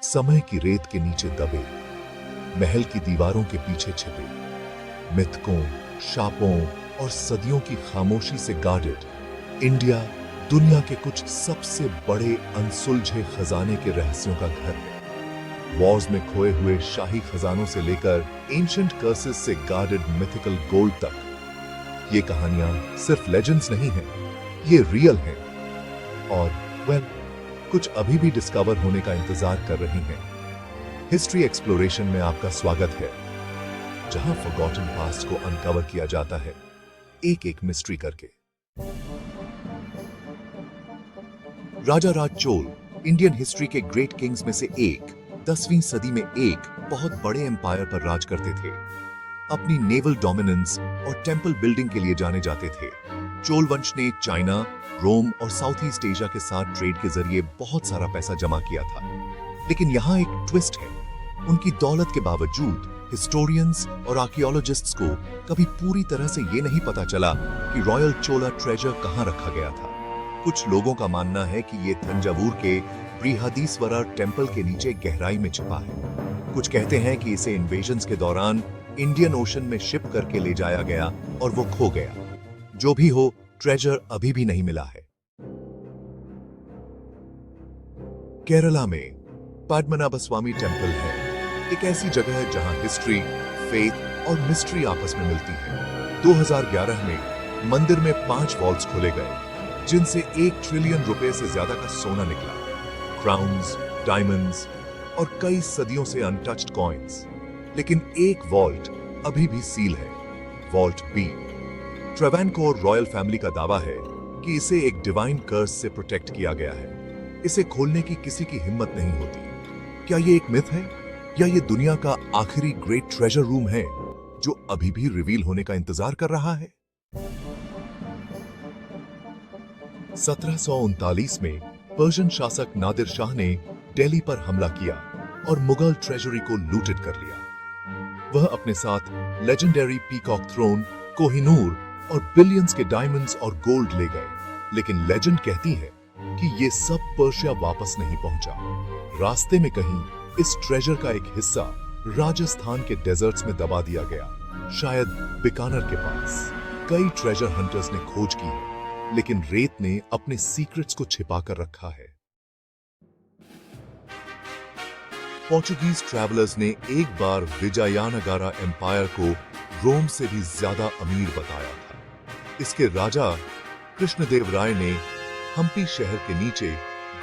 समय की रेत के नीचे दबे, महल की दीवारों के पीछे छिपे, मिथकों, शापों और सदियों की खामोशी से गार्डेड इंडिया दुनिया के कुछ सबसे बड़े अनसुलझे खजाने के रहस्यों का घर है। वॉर्स में खोए हुए शाही खजानों से लेकर एंशिएंट कर्सेस से गार्डेड मिथिकल गोल्ड तक, ये कहानियां सिर्फ लेजेंड्स नहीं हैं, ये रियल हैं और कुछ अभी भी डिस्कवर होने का इंतजार कर रही हैं। हिस्ट्री एक्सप्लोरेशन में आपका स्वागत है, जहां फॉरगॉटन पास्ट को अनकवर किया जाता है, एक एक मिस्ट्री करके। राजा राज चोल इंडियन हिस्ट्री के ग्रेट किंग्स में से एक, 10वीं सदी में एक बहुत बड़े एम्पायर पर राज करते थे। अपनी नेवल डोमिनेंस और टेंपल बिल्डिंग के लिए जाने जाते थे। चोल वंश ने चाइना, रोम और साउथ ईस्ट एशिया के साथ ट्रेड के जरिए बहुत सारा पैसा जमा किया था। लेकिन यहाँ एक ट्विस्ट है, उनकी दौलत के बावजूद हिस्टोरियंस और आर्कियोलॉजिस्ट्स को कभी पूरी तरह से ये नहीं पता चला कि रॉयल चोला ट्रेजर कहाँ रखा गया था। कुछ लोगों का मानना है कि ये तंजावुर के बृहदीश्वरर टेंपल के नीचे गहराई में छिपा है। कुछ कहते हैं कि इसे इन्वेजन्स के दौरान इंडियन ओशन में शिप करके ले जाया गया और वो खो गया। जो भी हो, ट्रेजर अभी भी नहीं मिला है। केरला में पद्मनाभस्वामी टेंपल है, एक ऐसी जगह है जहां हिस्ट्री, फेथ और मिस्ट्री आपस में मिलती है। 2011 में मंदिर में 5 वॉल्स खोले गए, जिनसे 1 ट्रिलियन रुपए से ज्यादा का सोना निकला, क्राउन्स, डायमंड्स और कई सदियों से अनटच्ड कॉइन्स। लेकिन एक वॉल्ट अभी भी सील है, vault B. Travancore royal family का दावा है कि इसे एक डिवाइन कर्स से प्रोटेक्ट किया गया है। इसे खोलने की किसी की हिम्मत नहीं होती। क्या ये एक मिथ है या ये दुनिया का आखिरी ग्रेट ट्रेजर रूम है जो अभी भी रिवील होने का इंतजार कर रहा है? 1739 में पर्शियन शासक नादिर शाह ने दिल्ली पर हमला किया और मुगल ट्रेजरी को लूटेड कर लिया। वह अपने साथ लेजेंडरी पीकॉक थ्रोन, कोहिनूर और बिलियंस के डायमंड्स और गोल्ड ले गए। लेकिन लेजेंड कहती है कि ये सब पर्शिया वापस नहीं पहुंचा। रास्ते में कहीं इस ट्रेजर का एक हिस्सा राजस्थान के डेजर्ट्स में दबा दिया गया, शायद बीकानेर के पास। कई ट्रेजर हंटर्स ने खोज की है, लेकिन रेत ने अपने सीक्रेट्स को छिपा कर रखा है। पोर्चुगीज ट्रैवलर्स ने एक बार विजयनगरा एम्पायर को रोम से भी ज्यादा अमीर बताया था। इसके राजा कृष्णदेव राय ने हम्पी शहर के नीचे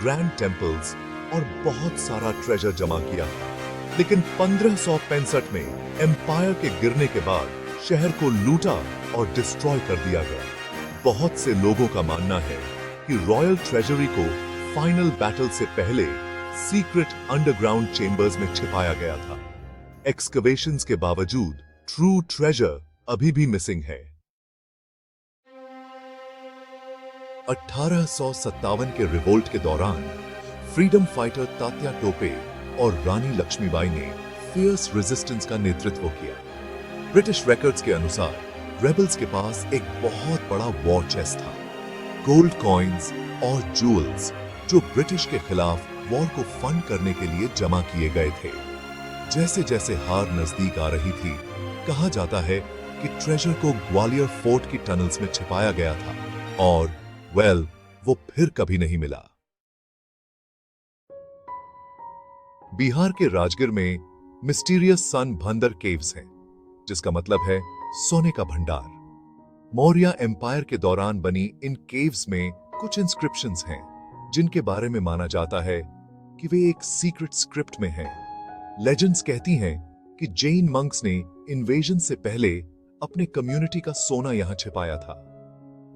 ग्रैंड टेंपल्स और बहुत सारा ट्रेजर जमा किया था। लेकिन 1565 में एम्पायर के गिरने के बाद शहर को लूटा और डिस्ट्रॉय कर दिया गया। बहुत से लोगों का मानना है कि रॉयल ट्रेजरी को फाइनल बैटल से पहले सीक्रेट अंडरग्राउंड चेंबर्स में छिपाया गया था। एक्सकवेशंस के बावजूद ट्रू ट्रेजर अभी भी मिसिंग है। 1857 के रिवोल्ट के दौरान फ्रीडम फाइटर तात्या टोपे और रानी लक्ष्मीबाई ने फियर्स रेजिस्टेंस का नेतृत्व किया। ब्रिटिश रिकॉर्ड्स के अनुसार रेबल्स के पास एक बहुत बड़ा वॉर चेस्ट था, गोल्ड कॉइन्स और जूल्स जो ब्रिटिश के खिलाफ वॉर को फंड करने के लिए जमा किए गए थे। जैसे जैसे हार नजदीक आ रही थी, कहा जाता है कि ट्रेजर को ग्वालियर फोर्ट की टनल्स में छिपाया गया था और वो फिर कभी नहीं मिला। बिहार के राजगीर में मिस्टीरियस सन भंदर केव्स हैं, जिसका मतलब है सोने का भंडार। मौर्य एम्पायर के दौरान बनी इन केव्स में कुछ इंस्क्रिप्शंस हैं, जिनके बारे में माना जाता है कि वे एक सीक्रेट स्क्रिप्ट में हैं। लेजेंड्स कहती हैं कि जैन मंक्स ने इन्वेजन से पहले अपने कम्युनिटी का सोना यहां छिपाया था।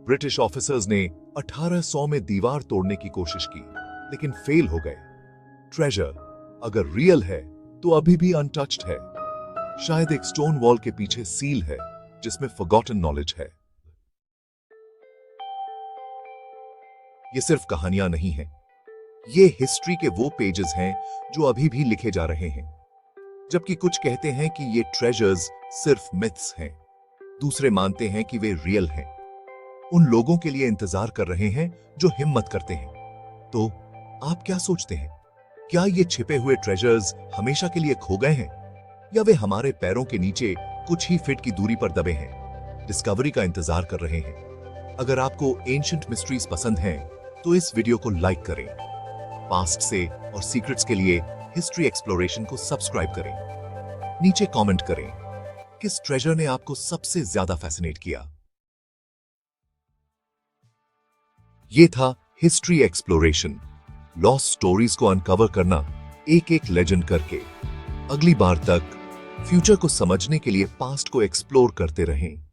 ब्रिटिश ऑफिसर्स ने 1800 में दीवार तोड़ने की कोशिश की, लेकिन फेल हो गए। ट्रेजर अगर रियल है तो अभी भी अनटच्ड है। शायद एक स्टोन वॉल के पीछे सील है जिसमें फॉरगॉटन नॉलेज है। ये सिर्फ कहानियां नहीं हैं, ये हिस्ट्री के वो पेजेस हैं जो अभी भी लिखे जा रहे हैं। जबकि कुछ कहते हैं कि ये ट्रेजर्स सिर्फ मिथ्स हैं, दूसरे मानते हैं कि वे रियल हैं। उन लोगों के लिए इंतजार कर रहे हैं जो हिम्मत करते हैं। तो आप क्या सोचते हैं? क्या ये छिपे हुए ट्रेजर्स हमेशा के लिए खो गए हैं या वे हमारे पैरों के नीचे कुछ ही फीट की दूरी पर दबे हैं, डिस्कवरी का इंतजार कर रहे हैं। अगर आपको एंशिएंट मिस्ट्रीज पसंद हैं, तो इस वीडियो को लाइक करें। पास्ट से और सीक्रेट्स के लिए हिस्ट्री एक्सप्लोरेशन को सब्सक्राइब करें। नीचे कमेंट करें किस ट्रेजर ने आपको सबसे ज्यादा फैसिनेट किया। ये था हिस्ट्री एक्सप्लोरेशन, लॉस्ट स्टोरीज को अनकवर करना एक एक लेजेंड करके। अगली बार तक फ्यूचर को समझने के लिए पास्ट को एक्सप्लोर करते रहें।